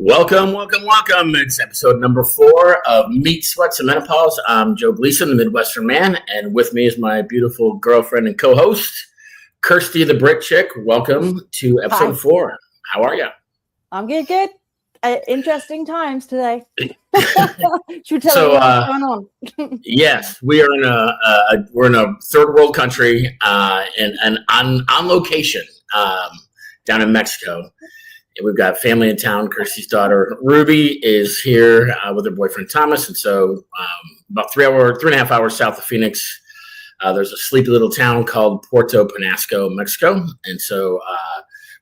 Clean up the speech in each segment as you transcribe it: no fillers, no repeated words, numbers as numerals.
Welcome. It's episode number 4 of Meat, Sweats, and Menopause. I'm Joe Gleason, the Midwestern man, and with me is my beautiful girlfriend and co-host, Kirsty the Brit Chick. Welcome to episode 4. How are you? I'm good. Interesting times today. Should we tell you what's going on? Yes, we are in a third world country and on location down in Mexico. We've got family in town. Kirsty's daughter, Ruby, is here with her boyfriend, Thomas. And so about 3.5 hours south of Phoenix, there's a sleepy little town called Puerto Penasco, Mexico. And so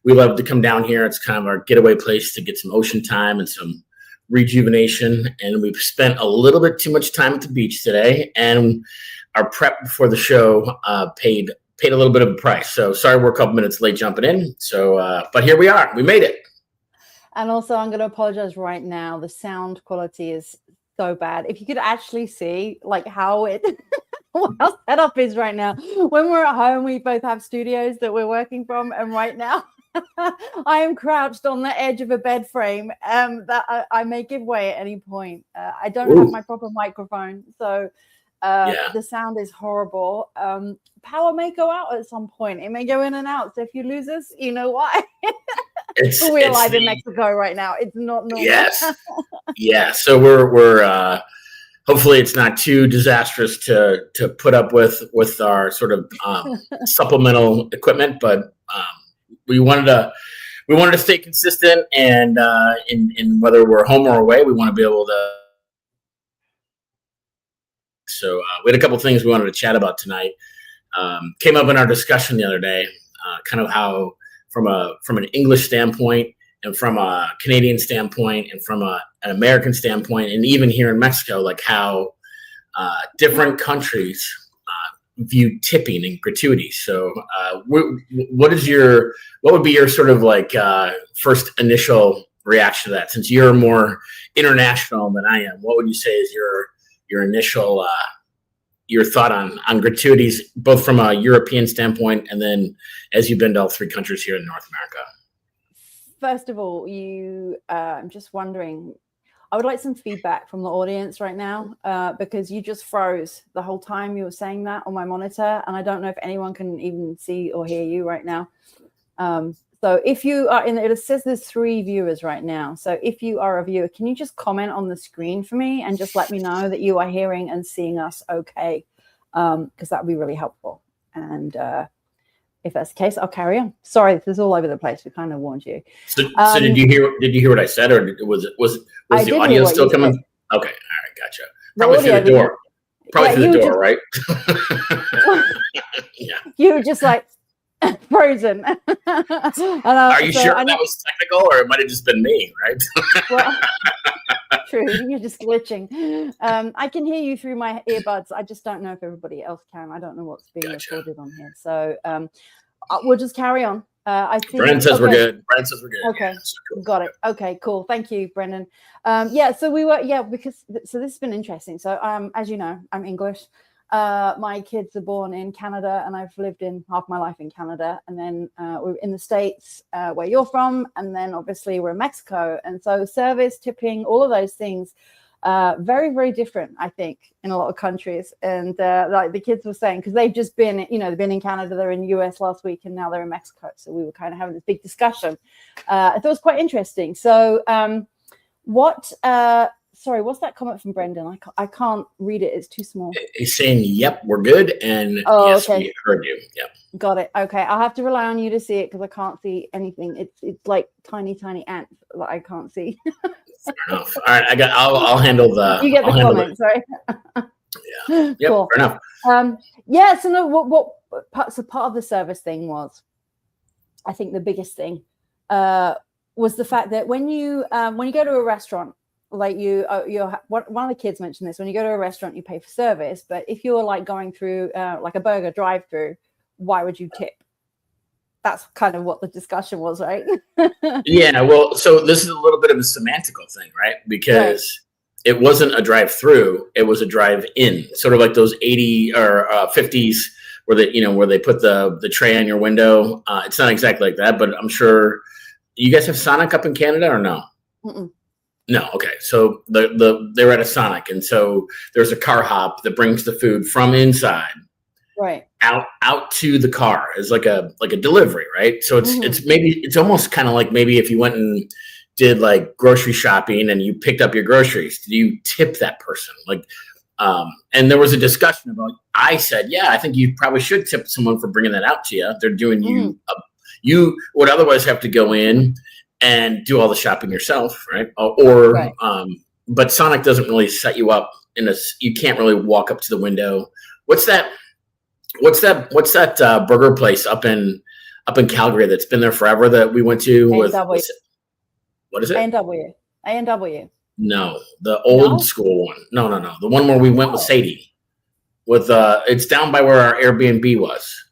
we love to come down here. It's kind of our getaway place to get some ocean time and some rejuvenation. And we've spent a little bit too much time at the beach today. And our prep before the show paid a little bit of a price. So sorry we're a couple minutes late jumping in. So, but here we are. We made it. And also, I'm going to apologize right now. The sound quality is so bad. If you could actually see like how our setup is right now. When we're at home, we both have studios that we're working from. And right now, I am crouched on the edge of a bed frame that I may give way at any point. I don't have my proper microphone. So the sound is horrible. Power may go out at some point. It may go in and out. So if you lose us, you know why. We're live in Mexico right now. It's not normal. Yes. Yeah. So we're hopefully it's not too disastrous to put up with our sort of supplemental equipment, but we wanted to stay consistent, and in whether we're home or away, we want to be able to. So we had a couple of things we wanted to chat about tonight. Came up in our discussion the other day, kind of how from an English standpoint and from a Canadian standpoint and from an American standpoint, and even here in Mexico, like how different countries view tipping and gratuities. So what would be your sort of like first initial reaction to that? Since you're more international than I am, what would you say is your initial your thought on gratuities, both from a European standpoint and then as you've been to all 3 countries here in North America? First of all, I'm just wondering, I would like some feedback from the audience right now because you just froze the whole time you were saying that on my monitor, and I don't know if anyone can even see or hear you right now. So if you are it says there's 3 viewers right now. So if you are a viewer, can you just comment on the screen for me and just let me know that you are hearing and seeing us okay? Because that would be really helpful. And if that's the case, I'll carry on. Sorry, this is all over the place. We kind of warned you. So did you hear what I said, or was the audio still coming? Said. Okay, all right, gotcha. Probably through the door. Through the door, right? Yeah. You were just like frozen. Are you sure that was technical, or it might have just been me, right? Well, true. You're just glitching. I can hear you through my earbuds. I just don't know if everybody else can. I don't know what's being recorded on here. So we'll just carry on. I think Brennan says we're good. Okay, yeah, so cool. Got it. Okay, cool. Thank you, Brendan. So we were because this has been interesting. So as you know, I'm English. My kids are born in Canada, and I've lived in half my life in Canada. And then we're in the States where you're from. And then obviously we're in Mexico. And so service, tipping, all of those things, very, very different, I think, in a lot of countries. And like the kids were saying, because they've just been, they've been in Canada, they're in the US last week, and now they're in Mexico. So we were kind of having this big discussion. I thought it was quite interesting. So sorry, what's that comment from Brendan? I can't read it. It's too small. He's saying, yep, we're good. And yes, okay. We heard you. Yep. Got it. Okay. I'll have to rely on you to see it because I can't see anything. It's like tiny ants that I can't see. Fair enough. All right. I'll handle the. You get the comment. Sorry. Yeah. Yep. Cool. Fair enough. So no, what part of the service thing was, I think the biggest thing was the fact that when you go to a restaurant, like one of the kids mentioned this, when you go to a restaurant, you pay for service. But if you're like going through like a burger drive-through, why would you tip? That's kind of what the discussion was, right? Yeah. Well, so this is a little bit of a semantical thing, right? Because it wasn't a drive-through; it was a drive-in, sort of like those 80s or 50s where they put the tray on your window. It's not exactly like that, but I'm sure you guys have Sonic up in Canada or no? Mm-mm. No, okay. So they were at a Sonic, and so there's a car hop that brings the food from inside Right. out to the car as like a delivery, right? So it's almost kind of like maybe if you went and did like grocery shopping and you picked up your groceries, do you tip that person? Like, and there was a discussion about. I said, yeah, I think you probably should tip someone for bringing that out to you. They're doing you would otherwise have to go in and do all the shopping yourself, right? Or but Sonic doesn't really set you up in a. You can't really walk up to the window. What's that? What's that burger place up in Calgary that's been there forever that we went to with? What is it? A&W. A&W. No, the old school one. No. The one where we went with Sadie. With it's down by where our Airbnb was.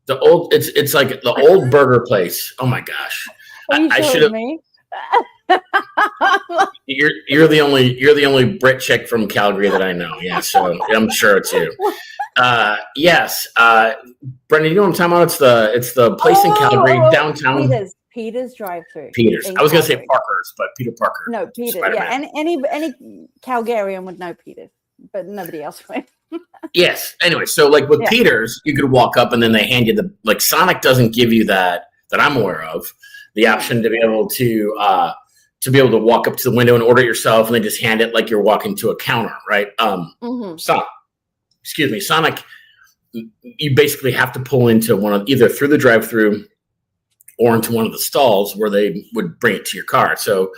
The old, it's like the old burger place. Oh my gosh! I should have. Me? You're the only Brit chick from Calgary that I know. Yeah, so I'm sure it's you. Yes, Brendan, you know what I'm talking about? It's the place in Calgary downtown. Peter's drive-through. Peters. I was going to say Parker's, but Peter Parker. No, Peter. Yeah, and any Calgarian would know Peter, but nobody else would. Yes. Anyway, so like with Peters, you could walk up and then they hand you like Sonic doesn't give you that I'm aware of, the option to be able to walk up to the window and order it yourself, and they just hand it like you're walking to a counter, right? Sonic, you basically have to pull into one of either through the drive-through or into one of the stalls where they would bring it to your car. So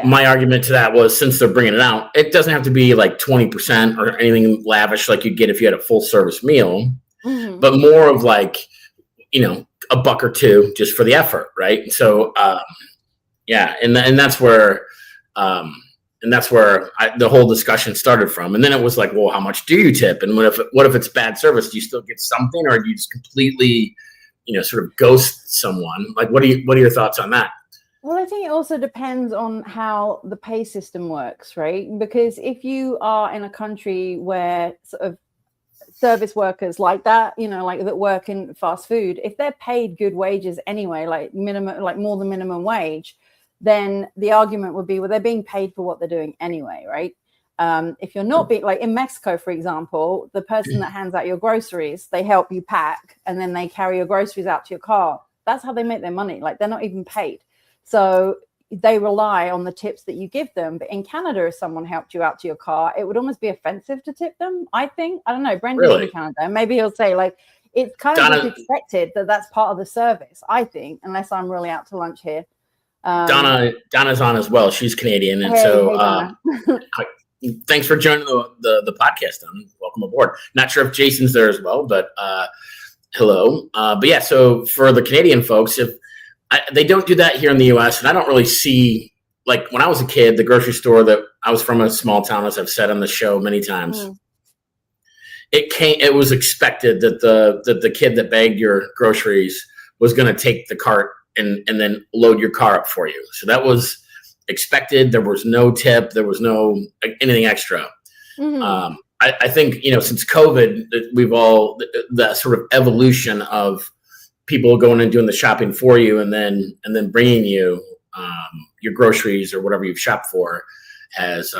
my argument to that was, since they're bringing it out, it doesn't have to be like 20% or anything lavish like you'd get if you had a full service meal, but more of like, a buck or two just for the effort, right? So, and that's where the whole discussion started from. And then it was like, well, how much do you tip? And what if it's bad service? Do you still get something, or do you just completely, sort of ghost someone? Like, what are your thoughts on that? Well, I think it also depends on how the pay system works, right? Because if you are in a country where sort of service workers like that, like that work in fast food, if they're paid good wages anyway, like minimum, like more than minimum wage, then the argument would be, well, they're being paid for what they're doing anyway, right? If you're not being, like in Mexico, for example, the person that hands out your groceries, they help you pack and then they carry your groceries out to your car. That's how they make their money. Like, they're not even paid. So they rely on the tips that you give them. But in Canada, if someone helped you out to your car, it would almost be offensive to tip them, I think. I don't know. Brendan's in Canada. Maybe he'll say, like, it's kind of expected that that's part of the service, I think, unless I'm really out to lunch here. Donna's on as well. She's Canadian. And thanks for joining the podcast, Donna. Welcome aboard. Not sure if Jason's there as well, but hello. But yeah, so for the Canadian folks, they don't do that here in the U.S., and I don't really see, like, when I was a kid, the grocery store that I was from, a small town, as I've said on the show many times, it was expected that the kid that bagged your groceries was going to take the cart and then load your car up for you. So that was expected. There was no tip. There was no anything extra. I think, since COVID, we've all the sort of evolution of people going and doing the shopping for you and then bringing you your groceries or whatever you've shopped for has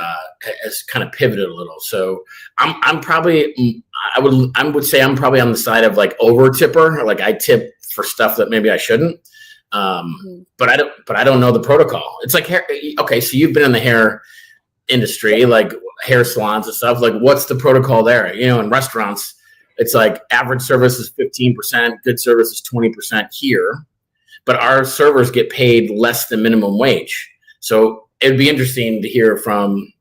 kind of pivoted a little. So I would say I'm probably on the side of like over tipper, like I tip for stuff that maybe I shouldn't. But I don't know the protocol. It's like hair. Okay, so you've been in the hair industry, like hair salons and stuff. Like, what's the protocol there? In restaurants, it's like average service is 15%, good service is 20% here, but our servers get paid less than minimum wage. So it'd be interesting to hear from,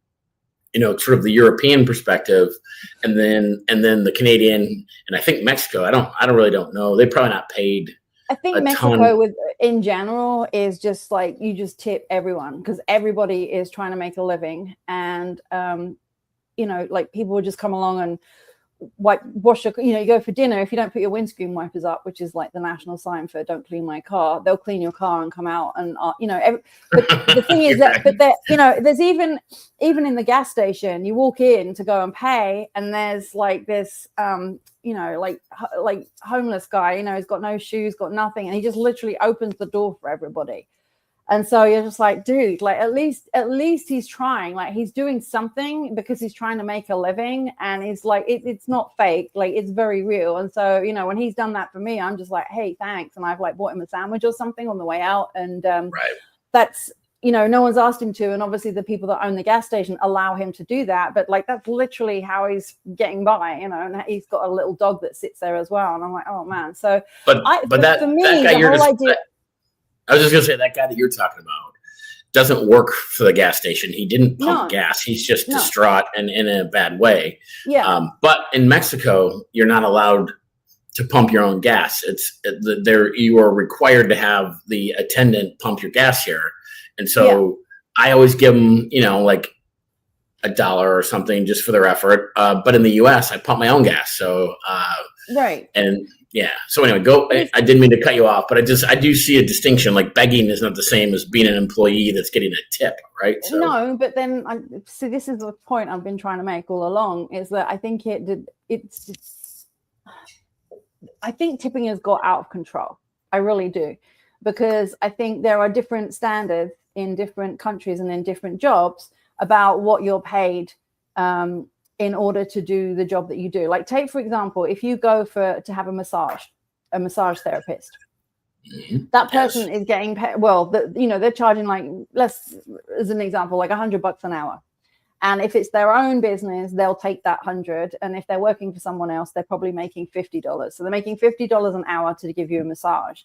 sort of the European perspective, and then the Canadian, and I think Mexico. I really don't know. They're probably not paid. I think Mexico in general is just like, you just tip everyone because everybody is trying to make a living, and like people will just come along and wash your, you go for dinner. If you don't put your windscreen wipers up, which is like the national sign for don't clean my car, they'll clean your car and come out and but the thing is that, but there, there's even in the gas station, you walk in to go and pay, and there's like this like homeless guy, he's got no shoes, got nothing, and he just literally opens the door for everybody. And so you're just like, dude, like at least he's trying, like he's doing something because he's trying to make a living, and it's like it's not fake, like it's very real. And so, you know, when he's done that for me, I'm just like, hey, thanks. And I've like bought him a sandwich or something on the way out. And that's, you know, no one's asked him to. And obviously the people that own the gas station allow him to do that. But like, that's literally how he's getting by, you know, and he's got a little dog that sits there as well. And I'm like, oh man. So but for me, that guy, the whole idea. I was just going to say, that guy that you're talking about doesn't work for the gas station. He didn't pump gas. He's just distraught and in a bad way. Yeah. But in Mexico, you're not allowed to pump your own gas. You are required to have the attendant pump your gas here. And so I always give them, you know, like $1 or something just for their effort. But in the US, I pump my own gas. So, right. And yeah. So anyway, I didn't mean to cut you off, but I do see a distinction. Like begging is not the same as being an employee that's getting a tip, right? So. No, but then so this is the point I've been trying to make all along, is that I think I think tipping has got out of control. I really do, because I think there are different standards in different countries and in different jobs about what you're paid in order to do the job that you do. Like, take, for example, if you go to have a massage therapist, that person is getting paid, well, you know, they're charging like, as an example, like $100 an hour. And if it's their own business, they'll take that 100. And if they're working for someone else, they're probably making $50. So they're making $50 an hour to give you a massage.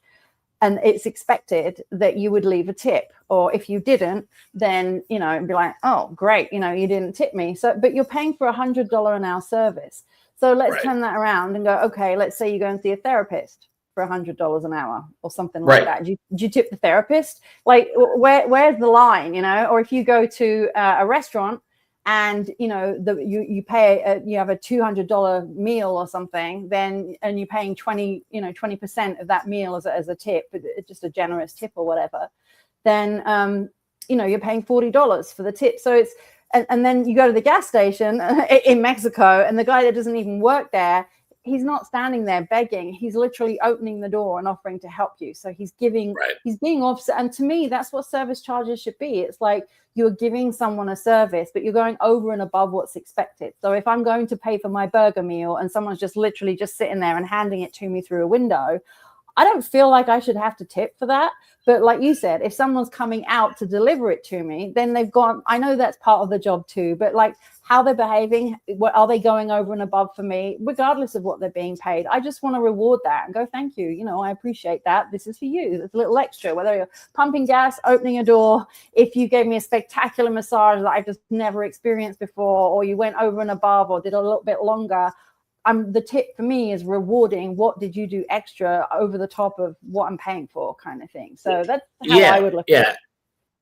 And it's expected that you would leave a tip. Or if you didn't, then, you know, it'd be like, oh, great, you know, you didn't tip me. So, but you're paying for $100 an hour service. So let's turn that around and go, okay, let's say you go and see a therapist for $100 an hour or something like that. Do you tip the therapist? Like, where's the line, you know? Or if you go to a restaurant and, you know, you pay, you have a $200 meal or something, then, and you're paying 20% of that meal as a tip, just a generous tip or whatever, then, you know, you're paying $40 for the tip. So it's, and then you go to the gas station in Mexico, and the guy that doesn't even work there, he's not standing there begging. He's literally opening the door and offering to help you. So he's giving, he's being offset. And to me, that's what service charges should be. It's like you're giving someone a service, but you're going over and above what's expected. So if I'm going to pay for my burger meal and someone's just literally just sitting there and handing it to me through a window, I don't feel like I should have to tip for that. But like you said, if someone's coming out to deliver it to me, then they've gone, I know that's part of the job too, but like how they're behaving, are they going over and above for me, regardless of what they're being paid? I just want to reward that and go, thank you. You know, I appreciate that. This is for you. It's a little extra, whether you're pumping gas, opening a door, if you gave me a spectacular massage that I've just never experienced before, or you went over and above or did a little bit longer. The tip for me is rewarding what did you do extra over the top of what I'm paying for, kind of thing. So that's how I would look at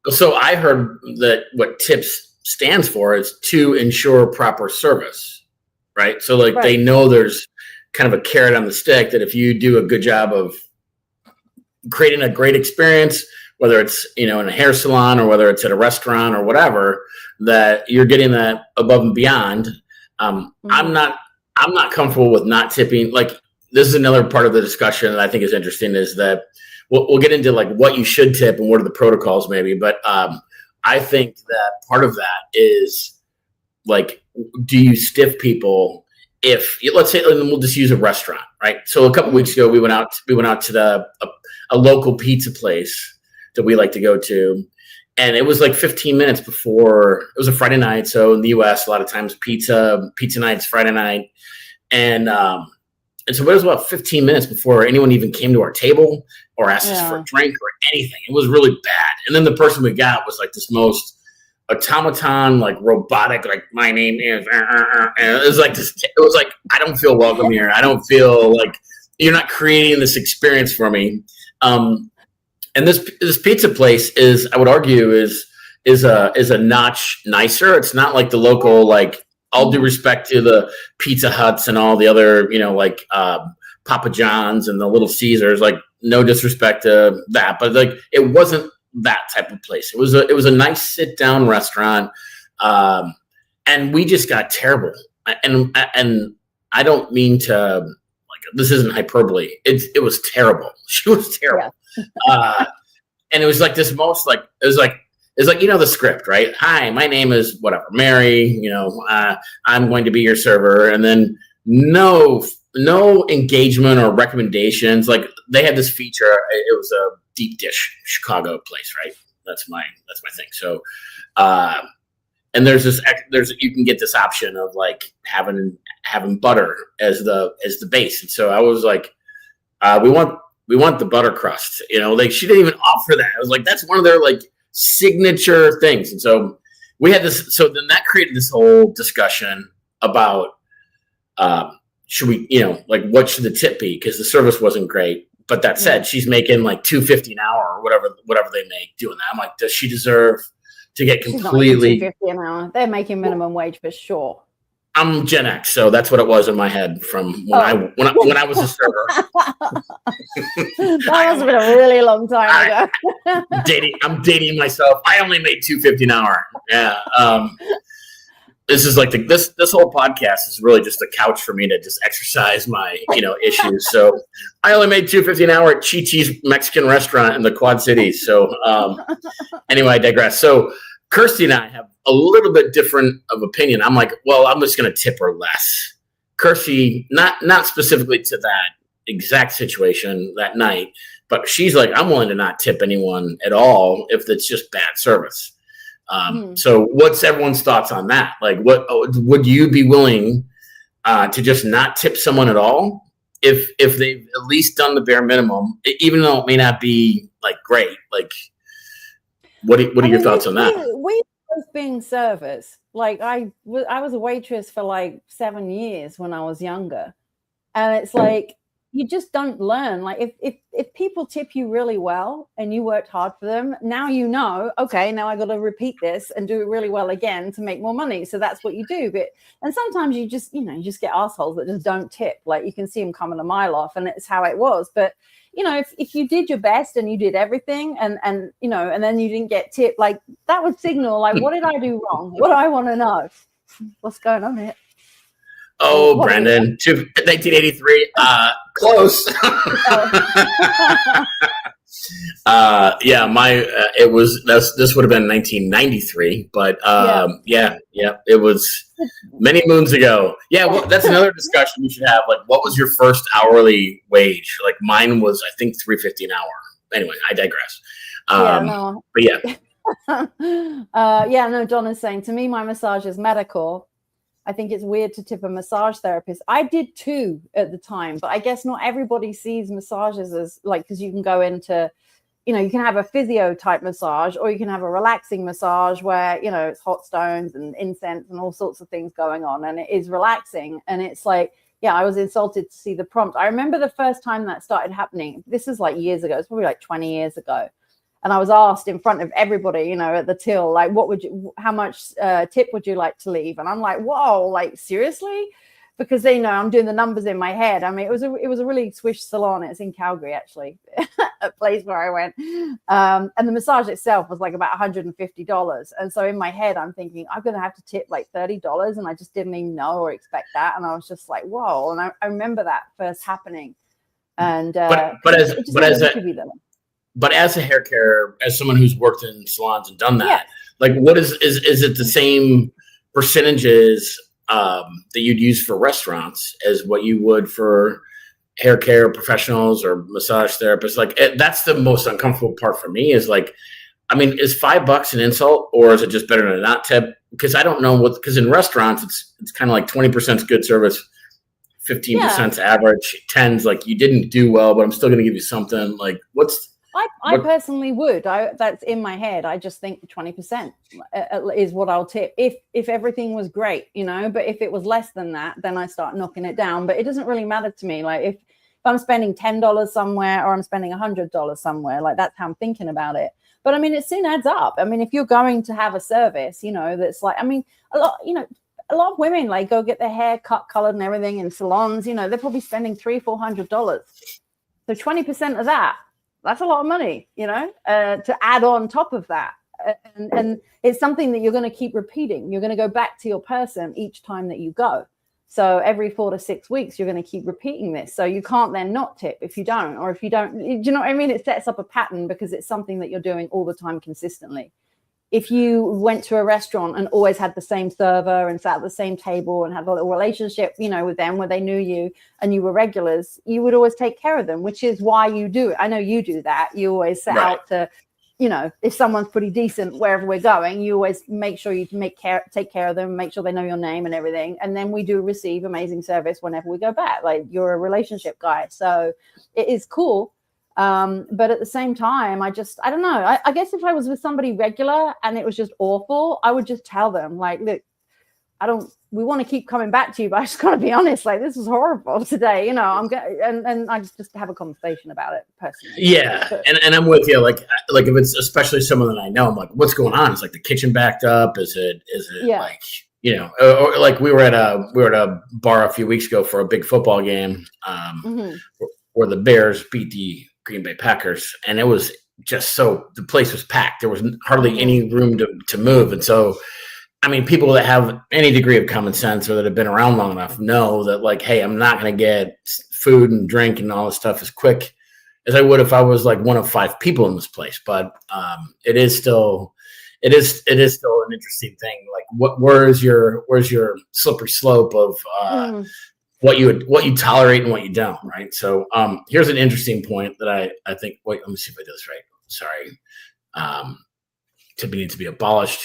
it. So I heard that what tips stands for is to ensure proper service, right? So like they know there's kind of a carrot on the stick that if you do a good job of creating a great experience, whether it's, you know, in a hair salon or whether it's at a restaurant or whatever, that you're getting that above and beyond. I'm not comfortable with not tipping. Like, this is another part of the discussion that I think is interesting, is that we'll get into like what you should tip and what are the protocols maybe. But I think that part of that is like, do you stiff people if, let's say, and we'll just use a restaurant, right? So a couple weeks ago, we went out to a local pizza place that we like to go to. And it was like 15 minutes before, it was a Friday night. So in the US, a lot of times pizza night's Friday night. And so it was about 15 minutes before anyone even came to our table or asked us for a drink or anything. It was really bad. And then the person we got was like this most automaton, like robotic, like my name is, and it was like this, it was like, I don't feel welcome here. I don't feel like you're not creating this experience for me. And this pizza place is, I would argue, is a notch nicer. It's not like the local, like, all due respect to the Pizza Huts and all the other, you know, like Papa John's and the Little Caesars, like no disrespect to that, but like it wasn't that type of place. It was a nice sit down restaurant, and we just got terrible. And I don't mean to, like, this isn't hyperbole. It was terrible. She was terrible. and it was like this most like it's like, the script, right? Hi, my name is whatever, Mary. I'm going to be your server, and then no engagement or recommendations. Like they had this feature. It was a deep dish Chicago place, right? That's my thing. So, and there's you can get this option of like having butter as the base, and so I was like, we want the butter crust. Like she didn't even offer that. I was like, that's one of their like signature things. And so we had this. So then that created this whole discussion about should we, like what should the tip be? Because the service wasn't great. But that said, she's making like $2.50 an hour or whatever they make doing that. I'm like, does she deserve to get completely $2.50 an hour? They're making minimum wage for sure. I'm Gen X, so that's what it was in my head from when I was a server. That must have been a really long time ago. I'm dating myself. I only made $2.50 an hour. Yeah. This is like this whole podcast is really just a couch for me to just exercise my issues. So I only made $2.50 an hour at Chi Chi's Mexican restaurant in the Quad Cities. So anyway, I digress. So Kirsty and I have a little bit different of opinion. I'm like, well, I'm just going to tip her less. Kirsty, not specifically to that exact situation that night, but she's like, I'm willing to not tip anyone at all if it's just bad service. So what's everyone's thoughts on that? Like, what would you be willing to just not tip someone at all if they've at least done the bare minimum, even though it may not be like great? Like, what are your thoughts on that? We both being servers. Like I was a waitress for like 7 years when I was younger, and it's like you just don't learn. Like if people tip you really well and you worked hard for them, now okay, now I got to repeat this and do it really well again to make more money. So that's what you do. And sometimes you just get assholes that just don't tip. Like you can see them coming a mile off, and it's how it was. But if you did your best and you did everything and then you didn't get tipped, like that would signal like, what did I do wrong? What do I want to know? What's going on here? Oh, Brandon, 1983. Close. This would have been 1993, but yeah, it was many moons ago. Yeah, well, that's another discussion we should have. Like, what was your first hourly wage? Like, mine was, I think, $3.50 an hour. Anyway, I digress. But yeah. Don is saying, to me, my massage is medical. I think it's weird to tip a massage therapist. I did too at the time, but I guess not everybody sees massages as like, because you can go into, you can have a physio type massage, or you can have a relaxing massage where, it's hot stones and incense and all sorts of things going on. And it is relaxing. And it's like, yeah, I was insulted to see the prompt. I remember the first time that started happening. This is like years ago. It's probably like 20 years ago. And I was asked in front of everybody, at the till, like, how much tip would you like to leave? And I'm like, whoa, like, seriously? Because I'm doing the numbers in my head. I mean, it was a really swish salon. It's in Calgary, actually, a place where I went. And the massage itself was like about $150. And so in my head, I'm thinking, I'm going to have to tip like $30. And I just didn't even know or expect that. And I was just like, whoa. And I remember that first happening. And But as a hair care, as someone who's worked in salons and done that, like, what is it the same percentages that you'd use for restaurants as what you would for hair care professionals or massage therapists? Like, that's the most uncomfortable part for me is like, I mean, is $5 an insult, or is it just better to not tip? Because I don't know because in restaurants, it's kind of like 20% is good service, 15% average, 10's like you didn't do well, but I'm still going to give you something. Like, I personally would. That's in my head. I just think 20% is what I'll tip if everything was great, But if it was less than that, then I start knocking it down. But it doesn't really matter to me. Like if I'm spending $10 somewhere or I'm spending $100 somewhere, like that's how I'm thinking about it. But I mean, it soon adds up. I mean, if you're going to have a service, that's like, I mean, a lot of women like go get their hair cut, colored, and everything in salons. They're probably spending $300-$400. So 20% of that. That's a lot of money, to add on top of that. And it's something that you're going to keep repeating. You're going to go back to your person each time that you go. So every 4 to 6 weeks, you're going to keep repeating this. So you can't then not tip if you don't, or if you don't, do you know what I mean? It sets up a pattern because it's something that you're doing all the time consistently. If you went to a restaurant and always had the same server and sat at the same table and had a little relationship, with them where they knew you and you were regulars, you would always take care of them, which is why you do it. I know you do that. You always set out to, if someone's pretty decent wherever we're going, you always make sure you take care of them, make sure they know your name and everything. And then we do receive amazing service whenever we go back. Like, you're a relationship guy. So it is cool. But at the same time, I don't know. I guess if I was with somebody regular and it was just awful, I would just tell them, like, look, we want to keep coming back to you, but I just got to be honest, like, this is horrible today. And I just have a conversation about it personally. Yeah. And I'm with you. Like if it's especially someone that I know, I'm like, what's going on? It's like the kitchen backed up. Is it like, or like we were at a bar a few weeks ago for a big football game, where the Bears beat the Green Bay Packers, and it was just the place was packed. There was hardly any room to move. And so, I mean, people that have any degree of common sense or that have been around long enough know that, like, hey, I'm not going to get food and drink and all this stuff as quick as I would if I was like one of 5 people in this place. But it is still an interesting thing. Like, where's your slippery slope of what you tolerate and what you don't, right? So here's an interesting point that I think. Wait, let me see if I did this right. Sorry. Tipping needs to be abolished.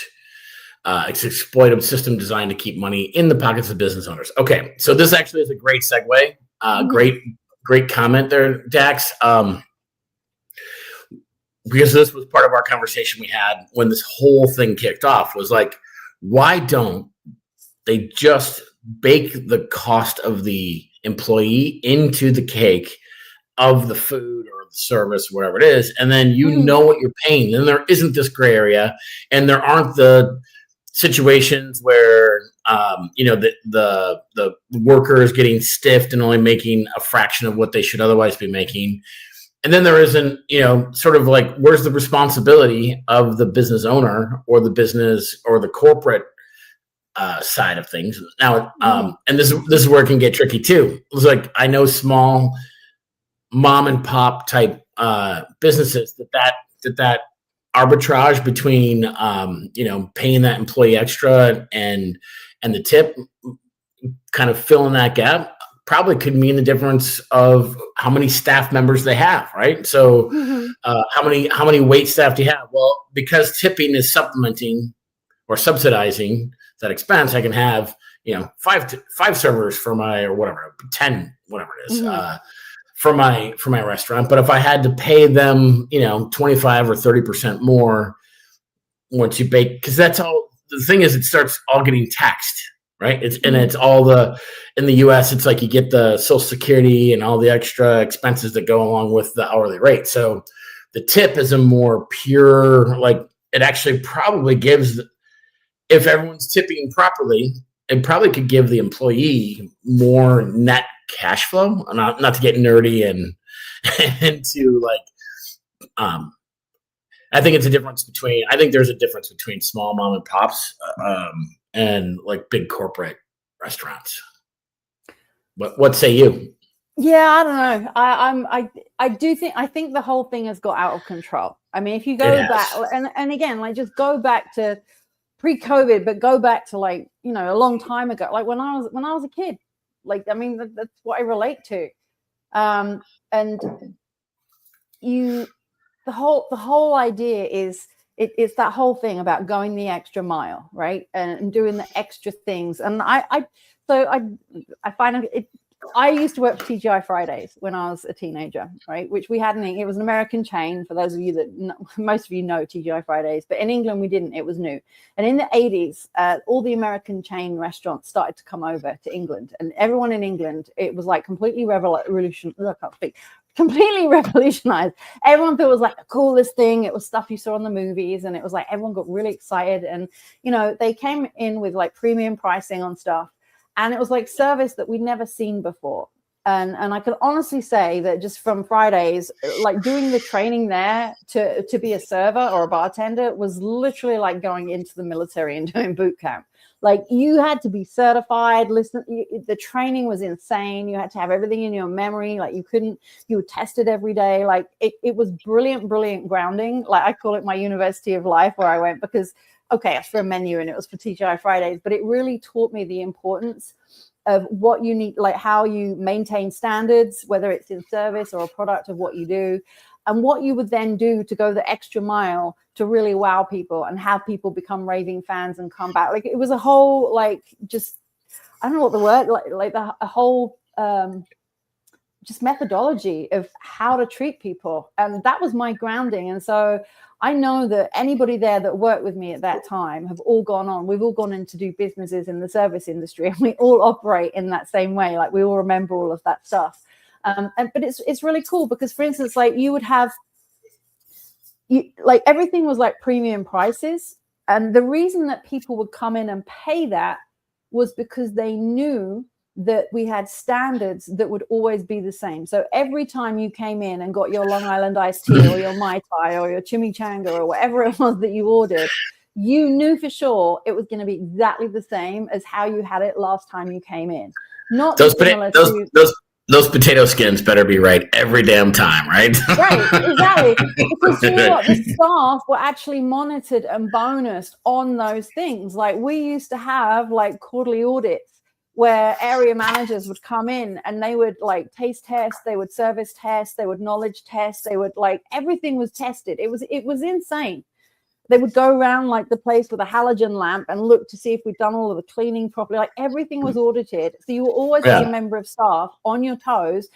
It's an exploitative system designed to keep money in the pockets of business owners. Okay, so this actually is a great segue. Great comment there, Dax. Because this was part of our conversation we had when this whole thing kicked off, was like, why don't they just bake the cost of the employee into the cake of the food or the service, whatever it is, and then know what you're paying. Then there isn't this gray area, and there aren't the situations where the worker is getting stiffed and only making a fraction of what they should otherwise be making. And then there isn't, sort of like, where's the responsibility of the business owner or the business or the corporate side of things now? And this is where it can get tricky too. It's like, I know small mom and pop type businesses that arbitrage between paying that employee extra and the tip, kind of filling that gap, probably could mean the difference of how many staff members they have, right? So how many wait staff do you have? Well, because tipping is supplementing or subsidizing that expense, I can have 5 servers for my, or whatever, 10, whatever it is, for my restaurant. But if I had to pay them 25 or 30% more once you bake, because that's all, the thing is, it starts all getting taxed, right? It's all in the US, it's like you get the Social Security and all the extra expenses that go along with the hourly rate. So the tip is a more pure, like, it actually probably gives, if everyone's tipping properly, it probably could give the employee more net cash flow. Not to get nerdy and into like, I think there's a difference between small mom and pops and like big corporate restaurants. What say you? Yeah, I don't know. I think the whole thing has got out of control. I mean, if you go back and again, like, just go back to pre-COVID, but go back to, like, a long time ago, like when I was a kid. Like, I mean, that's what I relate to. And the whole idea is it's that whole thing about going the extra mile, right? And doing the extra things. And I find it. I used to work for TGI Fridays when I was a teenager, right? Which we had it was an American chain, for those of you that most of you know TGI Fridays, but in England we didn't. It was new. And in the 80s, all the American chain restaurants started to come over to England, and everyone in England, it was like completely revolutionized. Everyone thought it was like the coolest thing. It was stuff you saw in the movies, and it was like everyone got really excited. And they came in with like premium pricing on stuff. And it was like service that we'd never seen before. And I can honestly say that just from Fridays, like doing the training there to be a server or a bartender was literally like going into the military and doing boot camp. Like you had to be certified. The training was insane. You had to have everything in your memory. Like you were tested every day. Like it was brilliant grounding. Like I call it my university of life where I went, because, okay, it's for a menu and it was for TGI Fridays, but it really taught me the importance of what you need, like how you maintain standards, whether it's in service or a product of what you do, and what you would then do to go the extra mile to really wow people and have people become raving fans and come back. Like it was a whole, like, just, I don't know what the word, a whole just methodology of how to treat people. And that was my grounding. And so I know that anybody there that worked with me at that time have all gone on. We've all gone in to do businesses in the service industry, and we all operate in that same way. Like we all remember all of that stuff. But it's really cool because, for instance, like you would have, like everything was like premium prices. And the reason that people would come in and pay that was because they knew that we had standards that would always be the same. So every time you came in and got your Long Island iced tea or your Mai Tai or your chimichanga or whatever it was that you ordered, you knew for sure it was going to be exactly the same as how you had it last time you came in. Not those potato skins better be right every damn time, right? Right, exactly. Because you know what? The staff were actually monitored and bonused on those things. Like we used to have like quarterly audits where area managers would come in and they would like taste test, they would service test, they would knowledge test, they would like, everything was tested. It was insane. They would go around like the place with a halogen lamp and look to see if we'd done all of the cleaning properly. Like everything was audited. So you will always be a member of staff on your toes,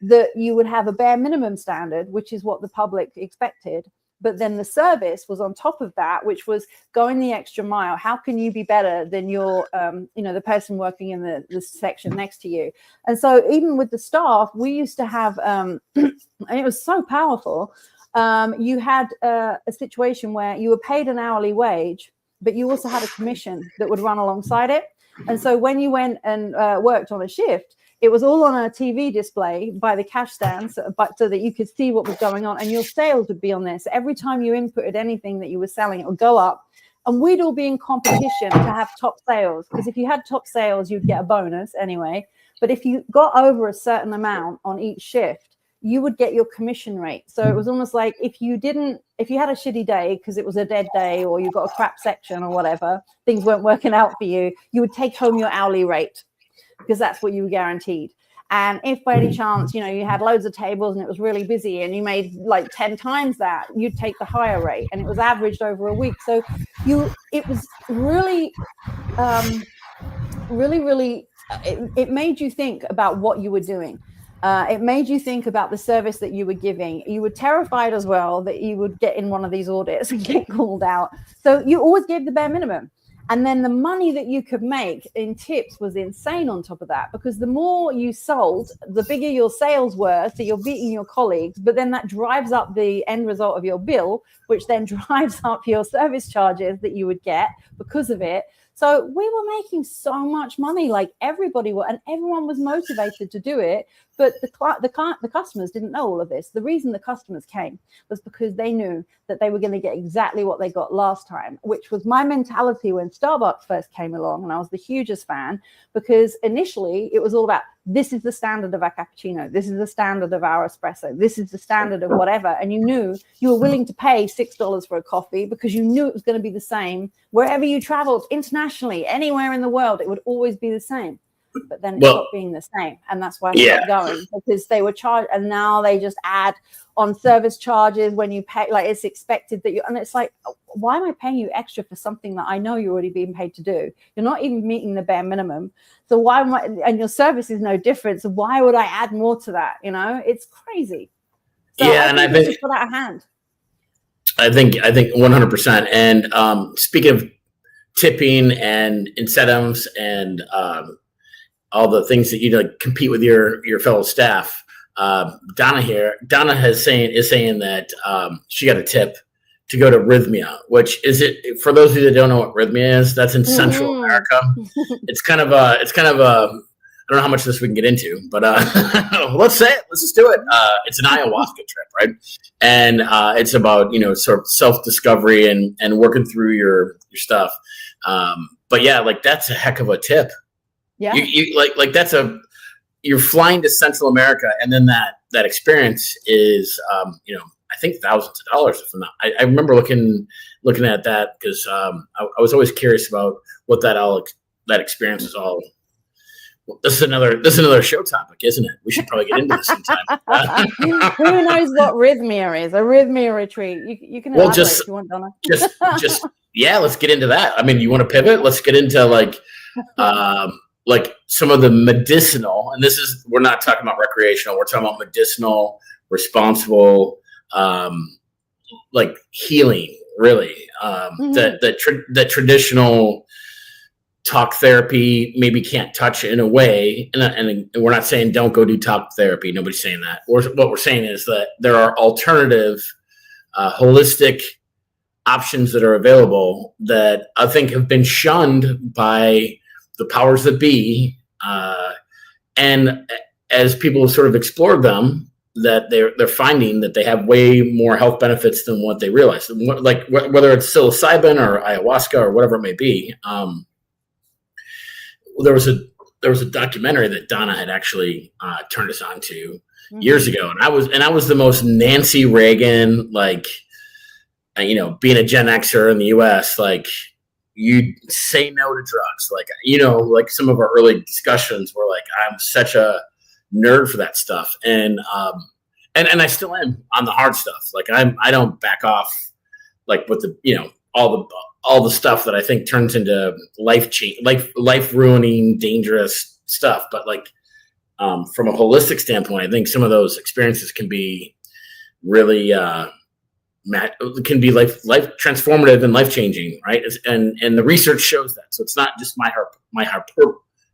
that you would have a bare minimum standard, which is what the public expected. But then the service was on top of that, which was going the extra mile. How can you be better than your, the person working in the section next to you? And so even with the staff, we used to have, and it was so powerful. You had a situation where you were paid an hourly wage, but you also had a commission that would run alongside it. And so when you went and worked on a shift, it was all on a TV display by the cash stands, so that you could see what was going on, and your sales would be on there. So every time you inputted anything that you were selling, it would go up, and we'd all be in competition to have top sales, because if you had top sales, you'd get a bonus anyway. But if you got over a certain amount on each shift, you would get your commission rate. So it was almost like if you had a shitty day because it was a dead day, or you got a crap section or whatever, things weren't working out for you, you would take home your hourly rate, because that's what you were guaranteed. And if by any chance, you had loads of tables and it was really busy and you made like 10 times that, you'd take the higher rate, and it was averaged over a week. So it was really, it made you think about what you were doing. It made you think about the service that you were giving. You were terrified as well that you would get in one of these audits and get called out. So you always gave the bare minimum. And then the money that you could make in tips was insane on top of that, because the more you sold, the bigger your sales were. So you're beating your colleagues, but then that drives up the end result of your bill, which then drives up your service charges that you would get because of it. So we were making so much money, like everybody were, and everyone was motivated to do it. But the customers didn't know all of this. The reason the customers came was because they knew that they were going to get exactly what they got last time, which was my mentality when Starbucks first came along. And I was the hugest fan, because initially it was all about, this is the standard of our cappuccino, this is the standard of our espresso, this is the standard of whatever. And you knew you were willing to pay $6 for a coffee because you knew it was going to be the same wherever you traveled, internationally, anywhere in the world, it would always be the same. But then it stopped being the same, and that's why I stopped going, because they were charged, and now they just add on service charges when you pay. Like, it's expected that you, and it's like, why am I paying you extra for something that I know you're already being paid to do? You're not even meeting the bare minimum. So why am I? And your service is no different. So why would I add more to that? It's crazy. So I think it's put out of hand. I think 100%. And speaking of tipping and incentives and all the things that you compete with your fellow staff. Donna is saying that she got a tip to go to Rhythmia, which is it for those of you that don't know what Rhythmia is. That's in Central America. It's kind of a don't know how much of this we can get into, but let's just do it. It's an ayahuasca trip, right? And it's about, sort of self-discovery and working through your stuff. But yeah, like that's a heck of a tip. Yeah. You like you're flying to Central America, and then that experience is, I think thousands of dollars. If I'm not, I remember looking at that because I was always curious about what that experience is all. Well, this is another show topic, isn't it? We should probably get into this sometime. Who knows what rhythmia is? A rhythmia retreat. You can elaborate if you want, Donna. just yeah, let's get into that. I mean, you want to pivot? Let's get into like some of the medicinal, and we're not talking about recreational. We're talking about medicinal, responsible, like healing. Really, that traditional talk therapy maybe can't touch in a way, and we're not saying don't go do talk therapy. Nobody's saying that. What we're saying is that there are alternative, holistic options that are available that I think have been shunned by the powers that be, and as people have sort of explored them, that they're finding that they have way more health benefits than what they realize. Like whether it's psilocybin or ayahuasca or whatever it may be. There was a documentary that Donna had actually turned us on to years ago, and I was the most Nancy Reagan, like, being a Gen Xer in the U.S., like, you say no to drugs, like, like some of our early discussions were like, I'm such a nerd for that stuff, and I still am on the hard stuff. Like I don't back off, like with the all the stuff that I think turns into life ruining, dangerous stuff. But like from a holistic standpoint, I think some of those experiences can be really can be life transformative and life changing, right? And the research shows that. So it's not just my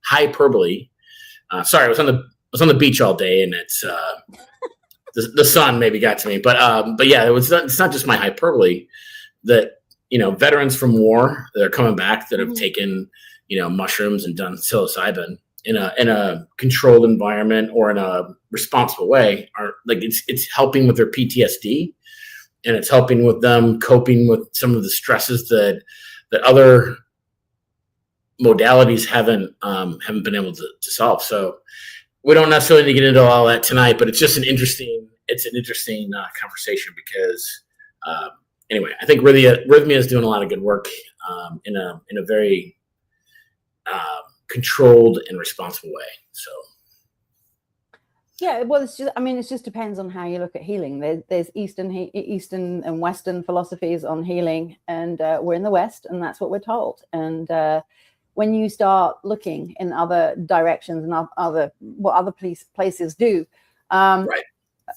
hyperbole. Sorry, I was on the beach all day, and it's the sun maybe got to me, but yeah, it's not just my hyperbole that. Veterans from war that are coming back that have taken, mushrooms and done psilocybin in a controlled environment or in a responsible way are like, it's helping with their PTSD, and it's helping with them coping with some of the stresses that other modalities haven't been able to solve. So we don't necessarily need to get into all that tonight, but it's just an interesting conversation because, anyway, I think Rhythmia is doing a lot of good work in a very controlled and responsible way. So, yeah, well, it just depends on how you look at healing. There's Eastern and Western philosophies on healing, and we're in the West, and that's what we're told. And when you start looking in other directions and what other places do, right.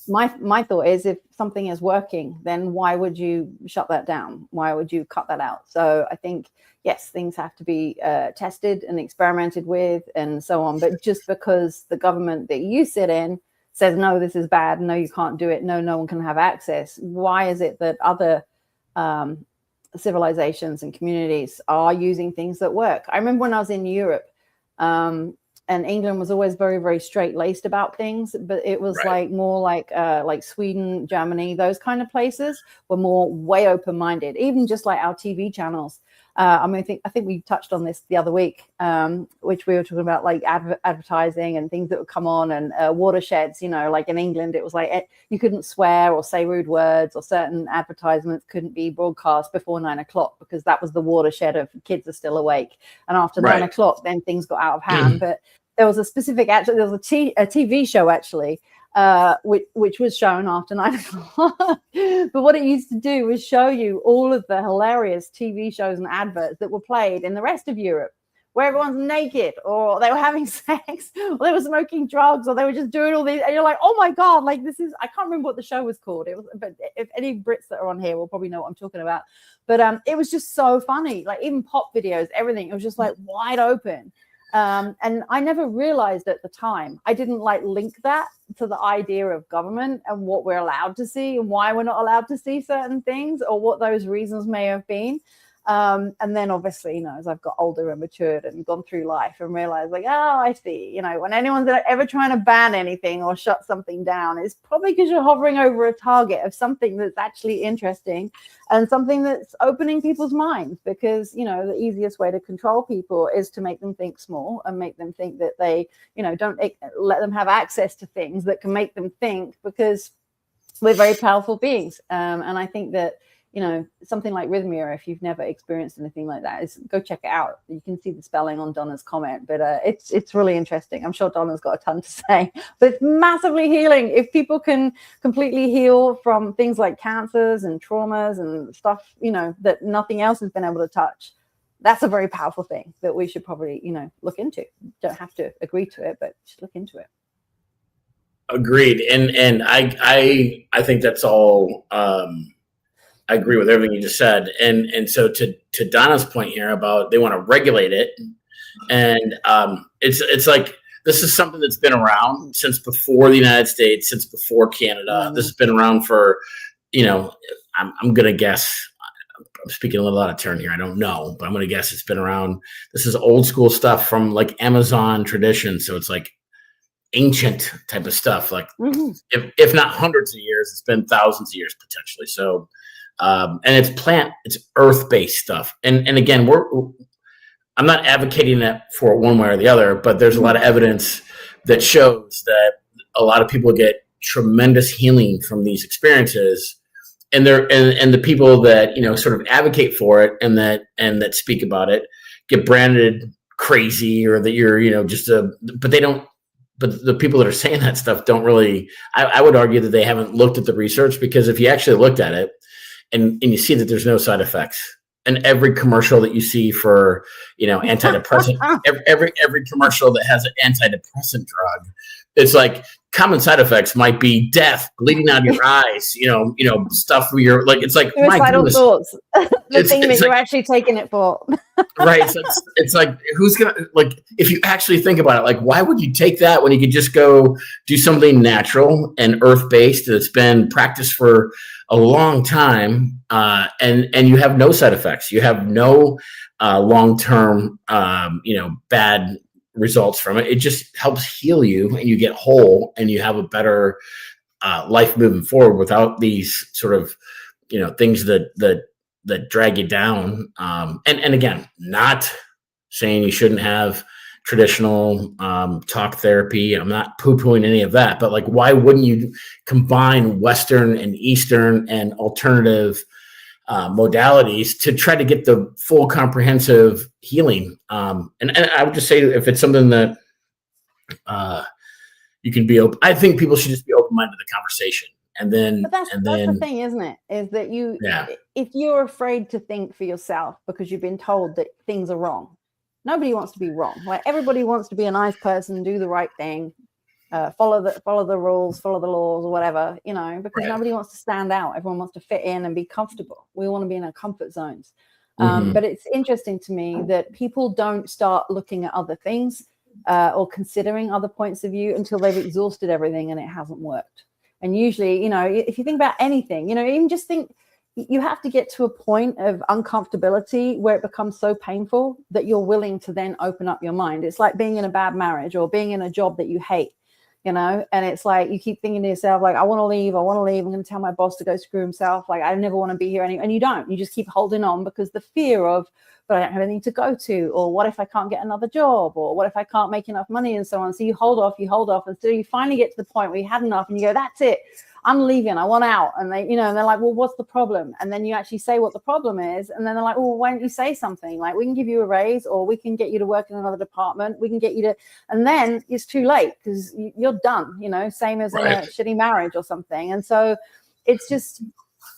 My thought is, if something is working, then why would you shut that down? Why would you cut that out? So I think, yes, things have to be tested and experimented with and so on. But just because the government that you sit in says, no, this is bad, no, you can't do it, no one can have access, why is it that other civilizations and communities are using things that work? I remember when I was in Europe, and England was always very, very straight-laced about things, but it was like more like Sweden, Germany, those kind of places were more way open-minded. Even just like our TV channels. I think we touched on this the other week, which we were talking about, like advertising and things that would come on, and watersheds. Like in England, it was like you couldn't swear or say rude words, or certain advertisements couldn't be broadcast before 9:00 because that was the watershed of kids are still awake. And after 9:00, then things got out of hand. But there was a specific, actually, there was a TV show actually, which was shown after 9:00. But what it used to do was show you all of the hilarious TV shows and adverts that were played in the rest of Europe, where everyone's naked, or they were having sex, or they were smoking drugs, or they were just doing all these. And you're like, oh my God, like this is, I can't remember what the show was called. It was, but if any Brits that are on here will probably know what I'm talking about. But it was just so funny, like even pop videos, everything. It was just like wide open. And I never realized at the time, I didn't link that to the idea of government and what we're allowed to see and why we're not allowed to see certain things, or what those reasons may have been. And then obviously, as I've got older and matured and gone through life and realized like, oh, I see, when anyone's ever trying to ban anything or shut something down, it's probably because you're hovering over a target of something that's actually interesting and something that's opening people's minds, because, the easiest way to control people is to make them think small and make them think that they, don't let them have access to things that can make them think, because we're very powerful beings. And I think that, something like Rhythmia, if you've never experienced anything like that, go check it out. You can see the spelling on Donna's comment, but it's really interesting. I'm sure Donna's got a ton to say, but it's massively healing. If people can completely heal from things like cancers and traumas and stuff, that nothing else has been able to touch, that's a very powerful thing that we should probably, look into. Don't have to agree to it, but just look into it. Agreed. And I think that's all. I agree with everything you just said. And so to Donna's point here about they want to regulate it. And it's like, this is something that's been around since before the United States, since before Canada. Mm-hmm. This has been around for, I'm going to guess, I'm speaking a little out of turn here, I don't know, but I'm going to guess it's been around. This is old school stuff from like Amazon tradition. So it's like ancient type of stuff, like mm-hmm. if not hundreds of years, it's been thousands of years potentially. So and it's earth-based stuff. And again, I'm not advocating that for one way or the other, but there's a lot of evidence that shows that a lot of people get tremendous healing from these experiences. And the people that, sort of advocate for it and that speak about it get branded crazy, or that you're, but they don't. But the people that are saying that stuff don't really, I would argue that they haven't looked at the research, because if you actually looked at it and you see that there's no side effects, and every commercial that you see for, antidepressant, every commercial that has an antidepressant drug, it's like common side effects might be death, bleeding out of your eyes, stuff where you're like, it's like suicidal thoughts, the thing that you're actually taking it for. Right. It's like, who's going to, like, if you actually think about it, like, why would you take that when you could just go do something natural and earth-based that's been practiced for a long time, and you have no side effects. You have no long-term, bad results from it. It just helps heal you, and you get whole, and you have a better life moving forward without these sort of, things that drag you down. And again, not saying you shouldn't have traditional talk therapy. I'm not poo-pooing any of that, but like, why wouldn't you combine Western and Eastern and alternative modalities to try to get the full comprehensive healing? And I would just say, if it's something that you can be open, I think people should just be open-minded to the conversation. And then, but that's the thing, isn't it? Is that if you're afraid to think for yourself because you've been told that things are wrong, nobody wants to be wrong. Like, everybody wants to be a nice person, do the right thing, follow the rules, follow the laws, or whatever, because right. Nobody wants to stand out. Everyone wants to fit in and be comfortable. We want to be in our comfort zones. But it's interesting to me that people don't start looking at other things or considering other points of view until they've exhausted everything and it hasn't worked. And usually, if you think about anything, even just think, you have to get to a point of uncomfortability where it becomes so painful that you're willing to then open up your mind. It's like being in a bad marriage or being in a job that you hate, and it's like you keep thinking to yourself, like, I want to leave. I'm going to tell my boss to go screw himself. Like, I never want to be here anymore. And you don't. You just keep holding on because the fear of, but I don't have anything to go to, or what if I can't get another job, or what if I can't make enough money, and so on. So you hold off until you finally get to the point where you had enough and you go, that's it, I'm leaving, I want out. And they, and they're like, well, what's the problem? And then you actually say what the problem is. And then they're like, well, why don't you say something? Like, we can give you a raise, or we can get you to work in another department. We can get you to, and then it's too late because you're done, same as in a shitty marriage or something. And so it's just,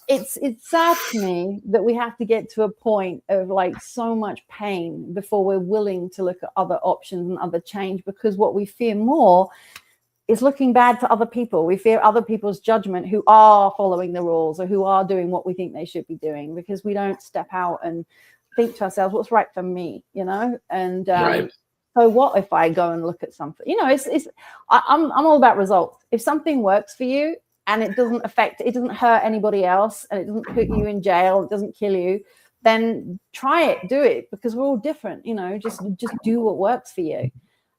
it's sad to me that we have to get to a point of like so much pain before we're willing to look at other options and other change, because what we fear more is looking bad to other people. We fear other people's judgment who are following the rules or who are doing what we think they should be doing, because we don't step out and think to ourselves, what's right for me, and right. So what if I go and look at something, I'm all about results. If something works for you and it doesn't hurt anybody else, and it doesn't put you in jail, it doesn't kill you, then try it, do it, because we're all different, just do what works for you.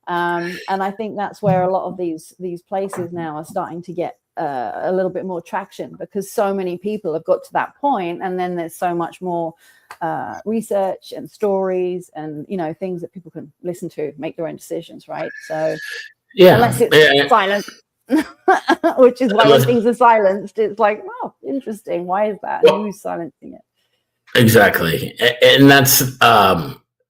And I think that's where a lot of these places now are starting to get a little bit more traction, because so many people have got to that point, and then there's so much more research and stories and things that people can listen to, make their own decisions, right? So unless it's silent, which is why when things are silenced, it's like, oh, interesting, why is that? Well, who's silencing it? Exactly. And that's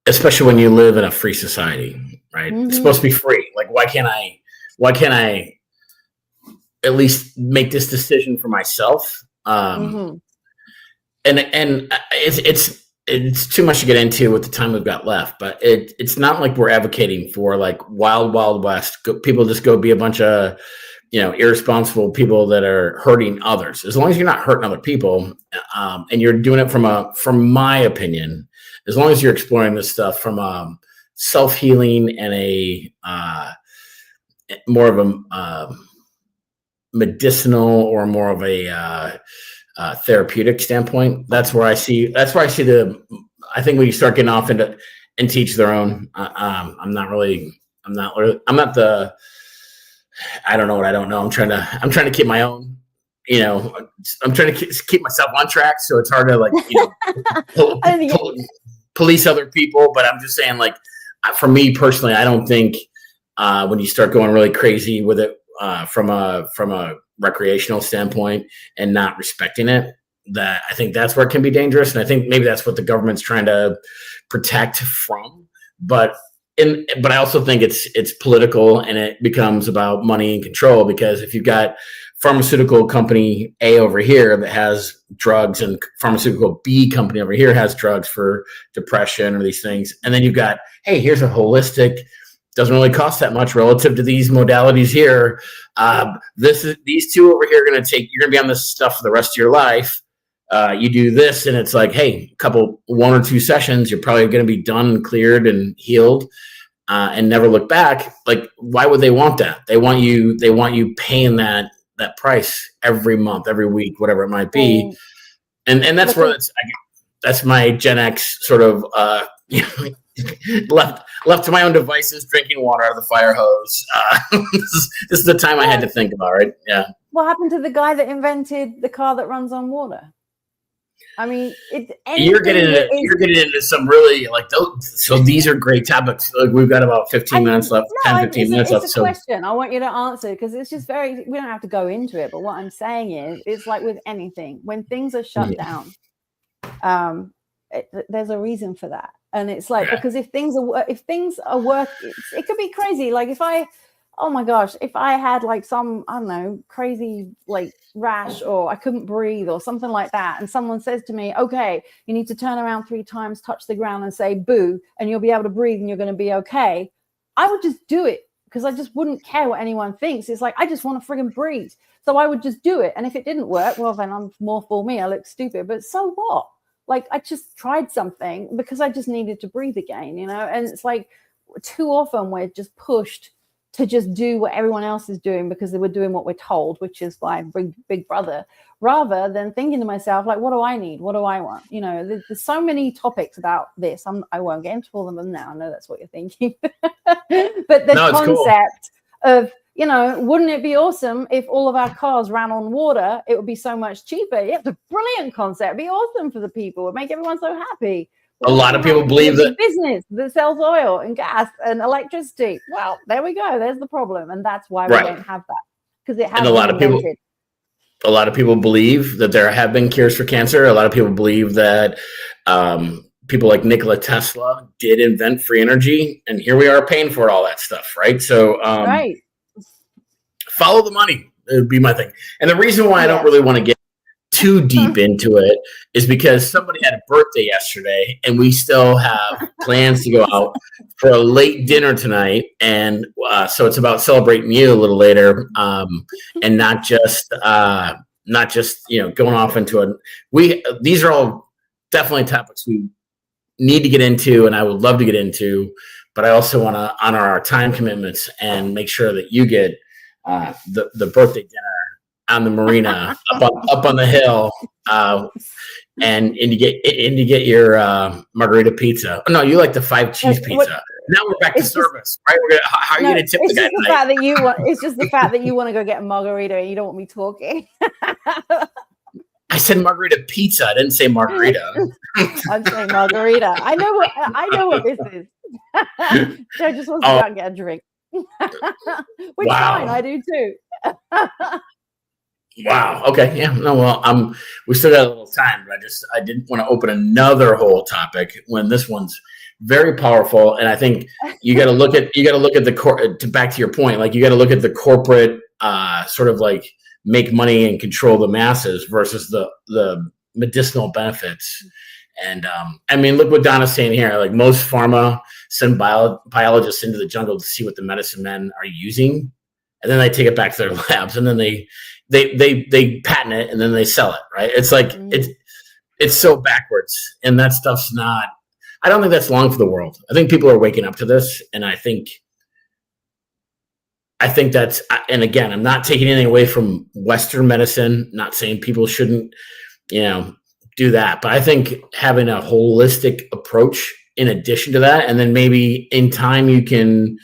especially when you live in a free society, right? It's supposed to be free. Like, why can't I at least make this decision for myself? And it's too much to get into with the time we've got left, but it's not like we're advocating for like wild west. People just go be a bunch of irresponsible people that are hurting others. As long as you're not hurting other people, and you're doing it from my opinion, as long as you're exploring this stuff from a self-healing and a more of a medicinal or more of a therapeutic standpoint, that's where I see I think when you start getting off into and teach their own, I'm not the I don't know what I don't know. I'm trying to keep my own, I'm trying to keep myself on track. So it's hard to like, police other people. But I'm just saying, like, for me personally, I don't think when you start going really crazy with it from a recreational standpoint and not respecting it, that I think that's where it can be dangerous. And I think maybe that's what the government's trying to protect from. But I also think it's political, and it becomes about money and control, because if you've got pharmaceutical company A over here that has drugs, and pharmaceutical B company over here has drugs for depression or these things, and then you've got, hey, here's a holistic, doesn't really cost that much relative to these modalities here. These two over here are going to you're going to be on this stuff for the rest of your life. You do this, and it's like, hey, one or two sessions, you're probably going to be done and cleared and healed, and never look back. Like, why would they want that? They want you paying that price every month, every week, whatever it might be. And that's where that's my Gen X sort of left to my own devices, drinking water out of the fire hose. This is the time I had to think about, right? Yeah. What happened to the guy that invented the car that runs on water? I mean, you're getting into some really like those. So these are great topics. Like, we've got about 15 minutes left. 15 minutes left. It's a question I want you to answer, because it's just we don't have to go into it. But what I'm saying is, it's like with anything, when things are shut down, there's a reason for that. And it's like, because if things are work, it could be crazy. Like if I had like some, I don't know, crazy like rash, or I couldn't breathe or something like that, and someone says to me, okay, you need to turn around 3 times, touch the ground and say boo, and you'll be able to breathe and you're going to be okay, I would just do it, because I just wouldn't care what anyone thinks. It's like, I just want to friggin' breathe. So I would just do it. And if it didn't work, well, then I'm more for me. I look stupid, but so what? Like, I just tried something because I just needed to breathe again, And it's like, too often we're just pushed to just do what everyone else is doing because they were doing what we're told, which is by Big Brother, rather than thinking to myself, like, what do I need? What do I want? There's so many topics about this. I won't get into all of them now. I know that's what you're thinking. But the concept of, wouldn't it be awesome if all of our cars ran on water? It would be so much cheaper. It's a brilliant concept. It'd be awesome for the people. It'd make everyone so happy. A lot of people believe that business that sells oil and gas and electricity. Well, there we go. There's the problem, and that's why we don't have that, because it has. And a lot of people believe that there have been cures for cancer. A lot of people believe that people like Nikola Tesla did invent free energy, and here we are paying for all that stuff, right? So, follow the money. It would be my thing. And the reason why I don't really want to get too deep into it is because somebody had a birthday yesterday, and we still have plans to go out for a late dinner tonight, and so it's about celebrating you a little later, and not just going off into these are all definitely topics we need to get into, and I would love to get into, but I also want to honor our time commitments and make sure that you get the birthday dinner on the marina up on the hill. and you get your margarita pizza. Oh, no, you like the 5 cheese pizza. Now we're back to service, right? How are you going to tip the guy tonight? Fact that you want. It's just the fact that you want to go get a margarita and you don't want me talking. I said margarita pizza. I didn't say margarita. I'm saying margarita. I know what this is. Joe just wants to go out and get a drink. Which fine, I do too. Wow. Okay. Yeah. No. Well, we still got a little time, but I didn't want to open another whole topic when this one's very powerful, and I think you got to look at the back to your point, like you got to look at the corporate sort of like make money and control the masses versus the medicinal benefits. And I mean, look what Donna's saying here. Like most pharma send biologists into the jungle to see what the medicine men are using, and then they take it back to their labs, and then they patent it, and then they sell it. Right? It's like it's so backwards, and that stuff's not. I don't think that's long for the world. I think people are waking up to this, and I think that's. And again, I'm not taking anything away from Western medicine. Not saying people shouldn't, do that, but I think having a holistic approach in addition to that, and then maybe in time you can,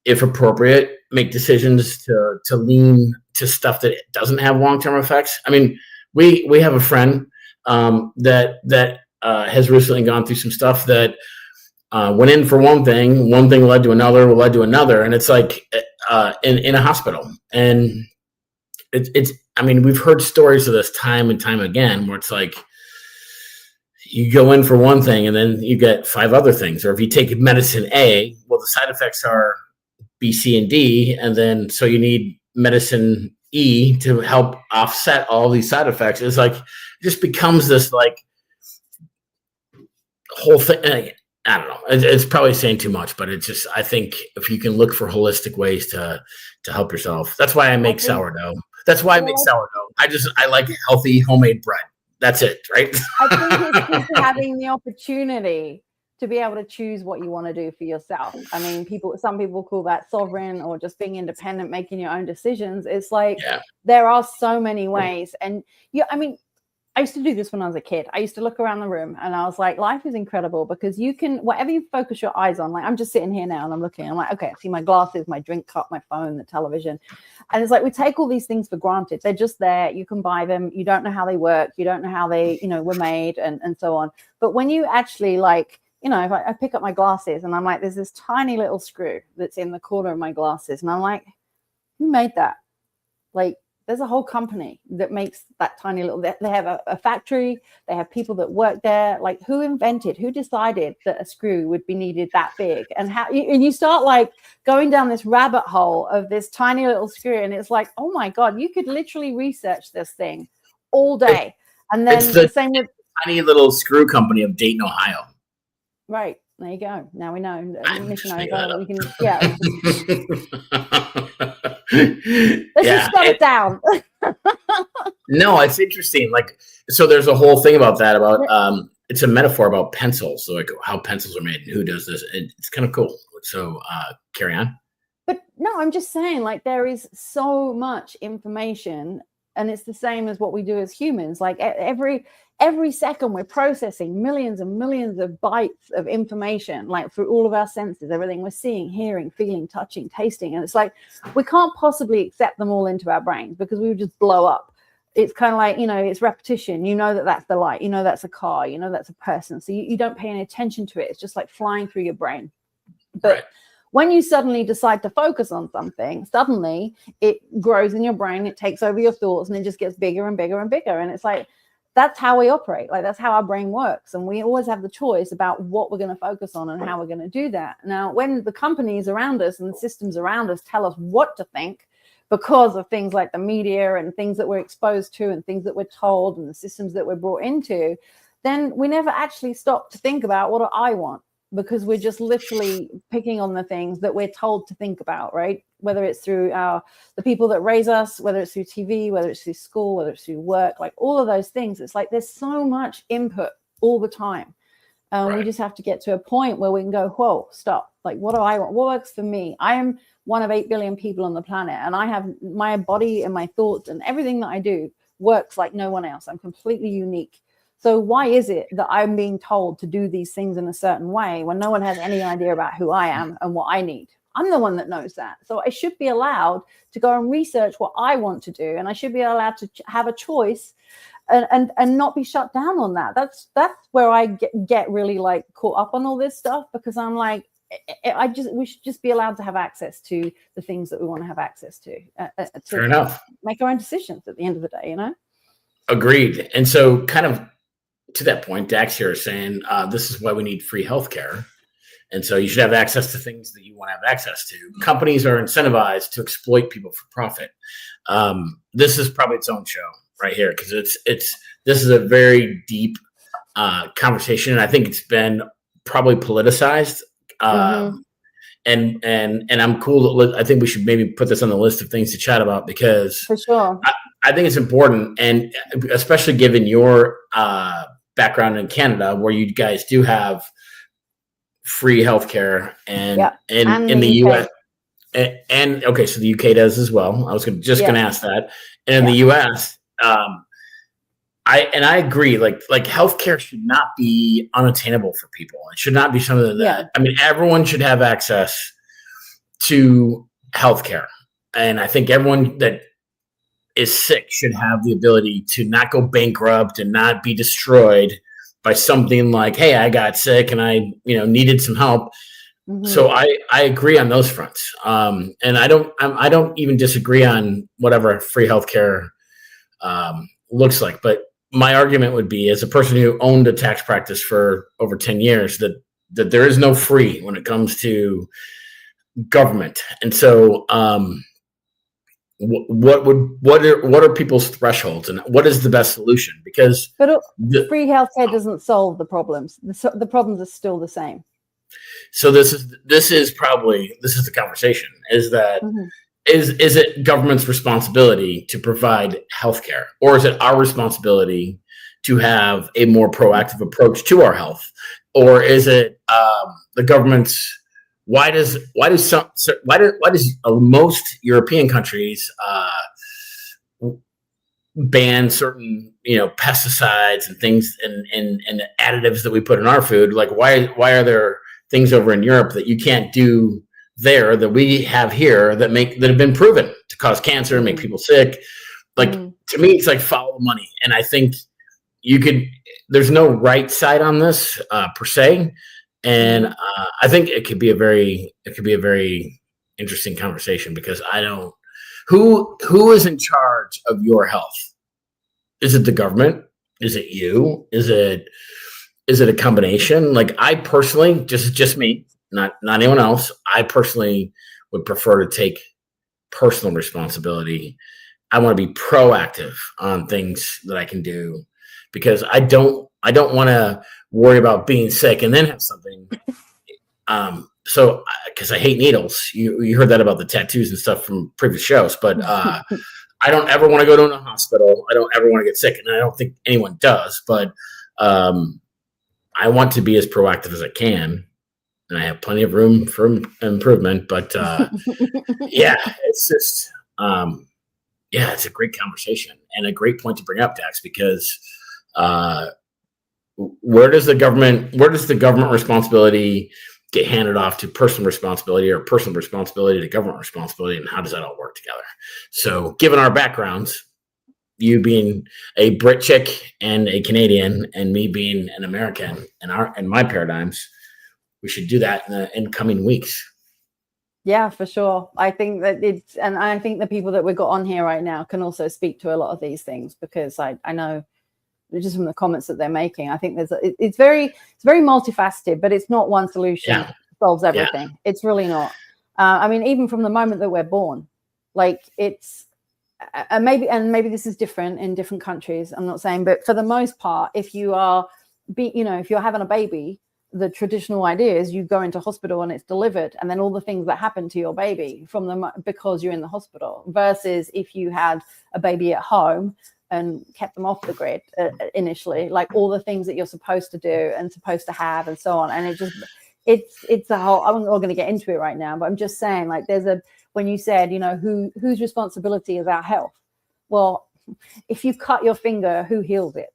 if appropriate, make decisions to lean to stuff that doesn't have long-term effects. I mean, we have a friend that has recently gone through some stuff that went in for one thing led to another, and it's like in a hospital, and it's. I mean, we've heard stories of this time and time again, where it's like you go in for one thing and then you get 5 other things. Or if you take medicine A, well, the side effects are B, C, and D. And then so you need medicine E to help offset all these side effects. It's like, it just becomes this like whole thing. I don't know. It's probably saying too much, but it's just, I think if you can look for holistic ways to help yourself, that's why I make sourdough. That's why I make sourdough. I like healthy homemade bread. That's it, right? I think it's just having the opportunity to be able to choose what you want to do for yourself. I mean, some people call that sovereign or just being independent, making your own decisions. It's like there are so many ways. And I used to do this when I was a kid. I used to look around the room and I was like, life is incredible because you can, whatever you focus your eyes on, like I'm just sitting here now and I'm looking, I'm like, okay, I see my glasses, my drink cup, my phone, the television. And it's like, we take all these things for granted. They're just there. You can buy them. You don't know how they work. You don't know how they, were made and so on. But when you actually like, if I pick up my glasses and I'm like, there's this tiny little screw that's in the corner of my glasses. And I'm like, who made that? Like, there's a whole company that makes that tiny little, they have a factory, they have people that work there. Like who decided that a screw would be needed that big? And you start like going down this rabbit hole of this tiny little screw. And it's like, oh my God, you could literally research this thing all day. And then it's the same with tiny little screw company of Dayton, Ohio. Right. There you go. Now we know. Mission over. We can, Let's just shut it down. No, it's interesting. Like, so there's a whole thing about that, it's a metaphor about pencils. So like how pencils are made and who does this. It's kind of cool. So carry on. But no, I'm just saying, like, there is so much information, and it's the same as what we do as humans. Like every second we're processing millions and millions of bytes of information, like through all of our senses, everything we're seeing, hearing, feeling, touching, tasting. And it's like, we can't possibly accept them all into our brains because we would just blow up. It's kind of like, it's repetition. That's the light, that's a car, that's a person. So you don't pay any attention to it. It's just like flying through your brain. But when you suddenly decide to focus on something, suddenly it grows in your brain, it takes over your thoughts, and it just gets bigger and bigger and bigger. And it's like, that's how we operate. Like, that's how our brain works. And we always have the choice about what we're going to focus on and how we're going to do that. Now, when the companies around us and the systems around us tell us what to think because of things like the media and things that we're exposed to and things that we're told and the systems that we're brought into, then we never actually stop to think about what do I want, because we're just literally picking on the things that we're told to think about, right? Whether it's through the people that raise us, whether it's through TV, whether it's through school, whether it's through work, like all of those things. It's like there's so much input all the time. We just have to get to a point where we can go, whoa, stop. Like, what do I want? What works for me? I am one of 8 billion people on the planet, and I have my body and my thoughts and everything that I do works like no one else. I'm completely unique. So why is it that I'm being told to do these things in a certain way when no one has any idea about who I am and what I need? I'm the one that knows that. So I should be allowed to go and research what I want to do. And I should be allowed to have a choice and not be shut down on that. That's where I get really like caught up on all this stuff, because I'm like, we should just be allowed to have access to the things that we want to have access to Fair enough. Make our own decisions at the end of the day, you know? Agreed. And so kind of to that point, Dax here is saying this is why we need free healthcare. And so you should have access to things that you want to have access to. Companies are incentivized to exploit people for profit. This is probably its own show right here, because this is a very deep conversation, and I think it's been probably politicized. And I'm cool. I think we should maybe put this on the list of things to chat about, because for sure, I think it's important, and especially given your background in Canada, where you guys do have free healthcare, and in the US, and okay, so the UK does as well. I was going to ask that, and in the US, I agree. Like healthcare should not be unattainable for people. It should not be something that I mean, everyone should have access to healthcare, and I think everyone that is sick should have the ability to not go bankrupt and not be destroyed by something like, hey, I got sick and I needed some help. So I agree on those fronts, and I don't even disagree on whatever free healthcare looks like. But my argument would be, as a person who owned a tax practice for over 10 years, that there is no free when it comes to government. And so what are people's thresholds, and what is the best solution? Because free healthcare doesn't solve the problems. The problems are still the same. So this is the conversation, is that is it government's responsibility to provide healthcare, or is it our responsibility to have a more proactive approach to our health? Or is it the government's? Why does most European countries ban certain pesticides and things and additives that we put in our food? Like, why are there things over in Europe that you can't do there that we have here that have been proven to cause cancer and make people sick? Like, to me, it's like follow money. And I think there's no right side on this per se. And I think it could be a very interesting conversation, because who is in charge of your health? Is it the government? Is it you? Is it a combination? Like, I personally, just me, not anyone else, I personally would prefer to take personal responsibility. I want to be proactive on things that I can do, because I don't want to worry about being sick and then have something. So, because I hate needles. You heard that about the tattoos and stuff from previous shows, but I don't ever want to go to a hospital. I don't ever want to get sick, and I don't think anyone does. But I want to be as proactive as I can, and I have plenty of room for improvement. But it's just it's a great conversation and a great point to bring up, Dax, because where does the government responsibility get handed off to personal responsibility, or personal responsibility to government responsibility, and how does that all work together? So, given our backgrounds, you being a Brit chick and a Canadian, and me being an American, and my paradigms, we should do that in the incoming weeks. Yeah, for sure. I think that and I think the people that we've got on here right now can also speak to a lot of these things, because I know just from the comments that they're making, I think it's very multifaceted, but it's not one solution solves everything. Yeah. It's really not. I mean, even from the moment that we're born, like it's maybe this is different in different countries. I'm not saying, but for the most part, if you are if you're having a baby, the traditional idea is you go into hospital and it's delivered, and then all the things that happen to your baby because you're in the hospital, versus if you had a baby at home and kept them off the grid initially, like all the things that you're supposed to do and supposed to have and so on. And it's a whole, I'm not going to get into it right now, but I'm just saying, like, when you said, whose responsibility is our health? Well, if you cut your finger, who heals it?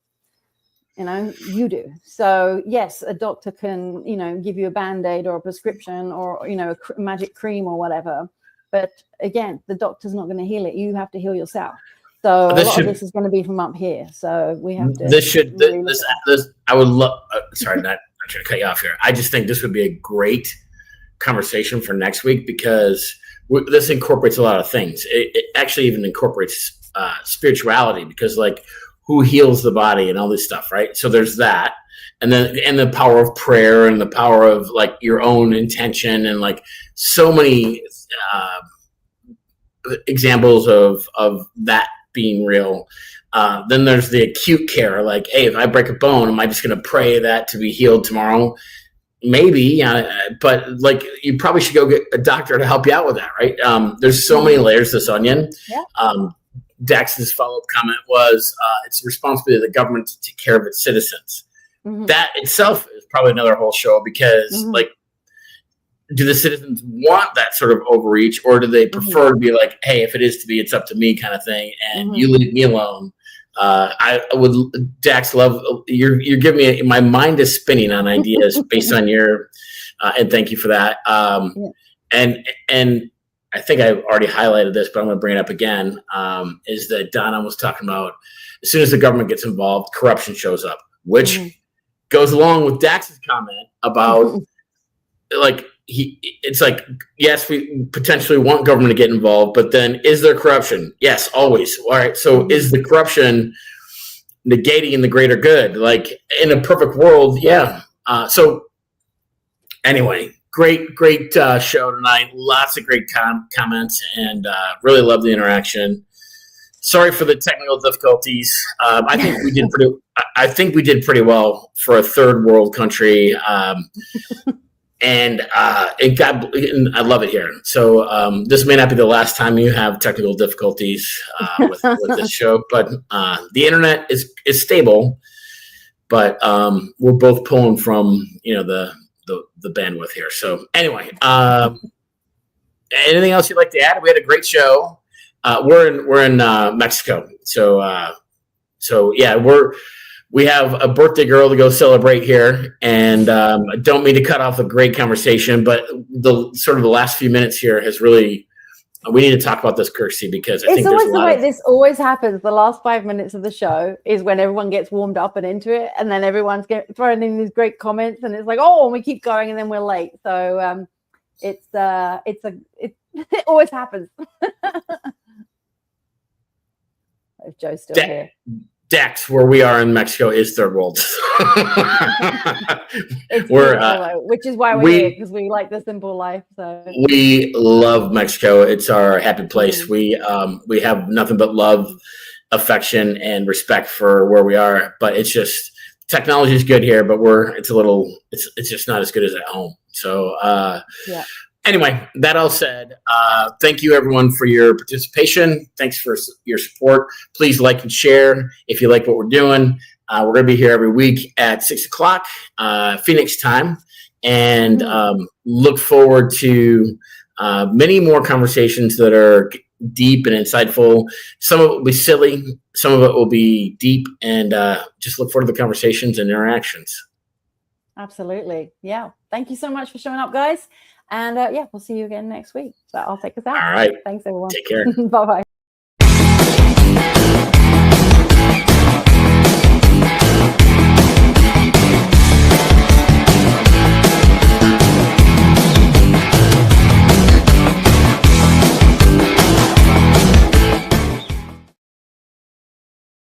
You do. So yes, a doctor can, give you a Band-Aid or a prescription or, a magic cream or whatever. But again, the doctor's not going to heal it. You have to heal yourself. So a lot of this is going to be from up here. So we have to. I would love. Sorry, not trying to cut you off here. I just think this would be a great conversation for next week because this incorporates a lot of things. It actually even incorporates spirituality because, like, who heals the body and all this stuff, right? So there's that, and the power of prayer and the power of like your own intention and like so many examples of that being real. Then there's the acute care, like, hey, if I break a bone, am I just going to pray that to be healed tomorrow? Maybe, but like you probably should go get a doctor to help you out with that, right? There's so many layers to this onion. Yeah. Dax's follow-up comment was, it's the responsibility of the government to take care of its citizens. Mm-hmm. That itself is probably another whole show because, like, do the citizens want that sort of overreach, or do they prefer to be like, hey, if it is to be, it's up to me kind of thing, and you leave me alone? I would, Dax, love, you're giving me, my mind is spinning on ideas based on your, and thank you for that. And I think I've already highlighted this, but I'm going to bring it up again, is that Donna was talking about as soon as the government gets involved, corruption shows up, which goes along with Dax's comment about like, it's like, yes, we potentially want government to get involved, but then is there corruption? Yes, always. All right. So is the corruption negating the greater good? Like in a perfect world, yeah. So anyway, great show tonight. Lots of great comments and really love the interaction. Sorry for the technical difficulties. I think we did pretty well for a third world country. And I love it here. So this may not be the last time you have technical difficulties with this show, but the internet is stable. But we're both pulling from the bandwidth here. So anyway, anything else you'd like to add? We had a great show. We're in Mexico, so yeah, we have a birthday girl to go celebrate here, and I don't mean to cut off a great conversation, but the last few minutes here has really, we need to talk about this, Kirsty, because I think there's a lot this always happens. The last 5 minutes of the show is when everyone gets warmed up and into it, and then everyone's throwing in these great comments, and it's like, oh, and we keep going, and then we're late. So it always happens. If Joe's still here. Dax, where we are in Mexico, is third world. Which is why we're here, because we like the simple life. So we love Mexico. It's our happy place. We have nothing but love, affection, and respect for where we are. But it's just technology is good here, but it's just not as good as at home. So yeah. Anyway, that all said, thank you everyone for your participation. Thanks for your support. Please like and share if you like what we're doing. We're going to be here every week at 6:00 Phoenix time, and look forward to many more conversations that are deep and insightful. Some of it will be silly, some of it will be deep, and just look forward to the conversations and interactions. Absolutely. Yeah. Thank you so much for showing up, guys. And we'll see you again next week. So I'll take us out. All right. Thanks, everyone. Take care. Bye-bye.